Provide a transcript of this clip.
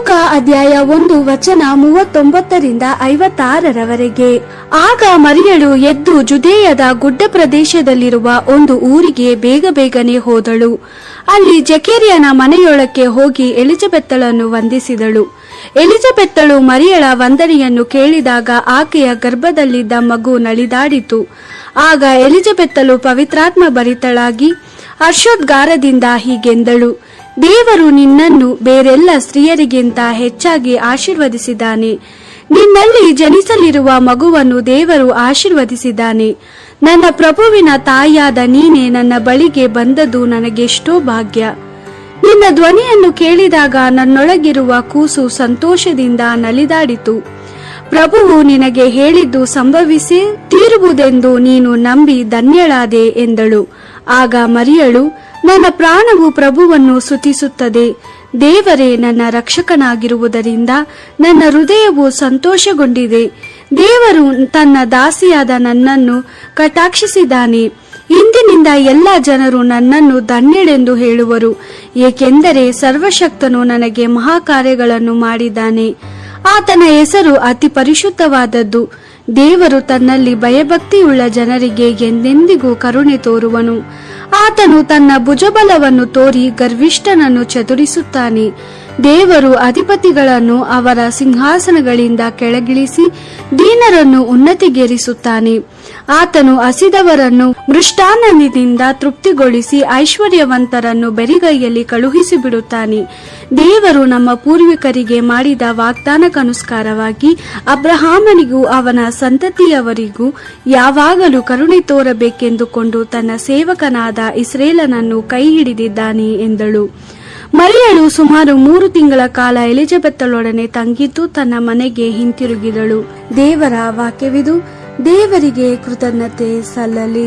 ಲೂಕ ಅಧ್ಯಾಯ 1 ವಚನ 39ರಿಂದ 56ರವರೆಗೆ. ಆಗ ಮರಿಯಳು ಎದ್ದು ಜುದೇಯದ ಗುಡ್ಡ ಪ್ರದೇಶದಲ್ಲಿರುವ ಒಂದು ಊರಿಗೆ ಬೇಗನೆ ಹೋದಳು. ಅಲ್ಲಿ ಜಕೇರಿಯನ ಮನೆಯೊಳಕ್ಕೆ ಹೋಗಿ ಎಲಿಜಬೆತ್ತಳನ್ನು ವಂದಿಸಿದಳು. ಎಲಿಜಬೆತ್ತಳು ಮರಿಯಳ ವಂದನೆಯನ್ನು ಕೇಳಿದಾಗ ಆಕೆಯ ಗರ್ಭದಲ್ಲಿದ್ದ ಮಗು ನಲಿದಾಡಿತು. ಆಗ ಎಲಿಜಬೆತ್ತಳು ಪವಿತ್ರಾತ್ಮ ಭರಿತಳಾಗಿ ಹರ್ಷೋದ್ಗಾರದಿಂದ ಹೀಗೆಂದಳು, ದೇವರು ನಿನ್ನನ್ನು ಬೇರೆಲ್ಲ ಸ್ತ್ರೀಯರಿಗಿಂತ ಹೆಚ್ಚಾಗಿ ಆಶೀರ್ವದಿಸಿದ್ದಾನೆ. ನಿನ್ನಲ್ಲಿ ಜನಿಸಲಿರುವ ಮಗುವನ್ನು ದೇವರು ಆಶೀರ್ವದಿಸಿದ್ದಾನೆ. ನನ್ನ ಪ್ರಭುವಿನ ತಾಯಿಯಾದ ನೀನೇ ನನ್ನ ಬಳಿಗೆ ಬಂದದ್ದು ನನಗೆಷ್ಟೋ ಭಾಗ್ಯ. ನಿನ್ನ ಧ್ವನಿಯನ್ನು ಕೇಳಿದಾಗ ನನ್ನೊಳಗಿರುವ ಕೂಸು ಸಂತೋಷದಿಂದ ನಲಿದಾಡಿತು. ಪ್ರಭುವು ನಿನಗೆ ಹೇಳಿದ್ದು ಸಂಭವಿಸಿ ತೀರುವುದೆಂದು ನೀನು ನಂಬಿ ಧನ್ಯಳಾದೆ ಎಂದಳು. ಆಗ ಮರಿಯಳು, ನನ್ನ ಪ್ರಾಣವು ಪ್ರಭುವನ್ನು ಸ್ತುತಿಸುತ್ತದೆ. ದೇವರೇ ನನ್ನ ರಕ್ಷಕನಾಗಿರುವುದರಿಂದ ನನ್ನ ಹೃದಯವು ಸಂತೋಷಗೊಂಡಿದೆ. ದೇವರು ತನ್ನ ದಾಸಿಯಾದ ನನ್ನನ್ನು ಕಟಾಕ್ಷಿಸಿದ್ದಾನೆ. ಇಂದಿನಿಂದ ಎಲ್ಲ ಜನರು ನನ್ನನ್ನು ಧನ್ಯಳೆಂದು ಹೇಳುವರು, ಏಕೆಂದರೆ ಸರ್ವಶಕ್ತನು ನನಗೆ ಮಹಾಕಾರ್ಯಗಳನ್ನು ಮಾಡಿದ್ದಾನೆ. ಆತನ ಹೆಸರು ಅತಿ ಪರಿಶುದ್ಧವಾದದ್ದು. ದೇವರು ತನ್ನಲ್ಲಿ ಭಯಭಕ್ತಿಯುಳ್ಳ ಜನರಿಗೆ ಎಂದೆಂದಿಗೂ ಕರುಣೆ ತೋರುವನು. ಆತನು ತನ್ನ ಭುಜಬಲವನ್ನು ತೋರಿ ಗರ್ವಿಷ್ಠನನ್ನು ಚದುರಿಸುತ್ತಾನೆ. ದೇವರು ಅಧಿಪತಿಗಳನ್ನು ಅವರ ಸಿಂಹಾಸನಗಳಿಂದ ಕೆಳಗಿಳಿಸಿ ದೀನರನ್ನು ಉನ್ನತಿಗೇರಿಸುತ್ತಾನೆ. ಆತನು ಹಸಿದವರನ್ನು ಮೃಷ್ಟಾನ್ನದಿಂದ ತೃಪ್ತಿಗೊಳಿಸಿ ಐಶ್ವರ್ಯವಂತರನ್ನು ಬೆರಿಗೈಯಲ್ಲಿ ಕಳುಹಿಸಿ ಬಿಡುತ್ತಾನೆ. ದೇವರು ನಮ್ಮ ಪೂರ್ವಿಕರಿಗೆ ಮಾಡಿದ ವಾಗ್ದಾನಕ್ಕನುಸಾರವಾಗಿ ಅಬ್ರಹಾಮನಿಗೂ ಅವನ ಸಂತತಿಯವರಿಗೂ ಯಾವಾಗಲೂ ಕರುಣೆ ತೋರಬೇಕೆಂದುಕೊಂಡು ತನ್ನ ಸೇವಕನಾದ ಇಸ್ರೇಲನನ್ನು ಕೈ ಹಿಡಿದಿದ್ದಾನೆ ಎಂದಳು. ಮರಿಯಳು ಸುಮಾರು 3 ತಿಂಗಳ ಕಾಲ ಎಲಿಜಬೆತ್ತಳೊಡನೆ ತಂಗಿದ್ದು ತನ್ನ ಮನೆಗೆ ಹಿಂತಿರುಗಿದಳು. ದೇವರ ವಾಕ್ಯವಿದು. ದೇವರಿಗೆ ಕೃತಜ್ಞತೆ ಸಲ್ಲಲಿ.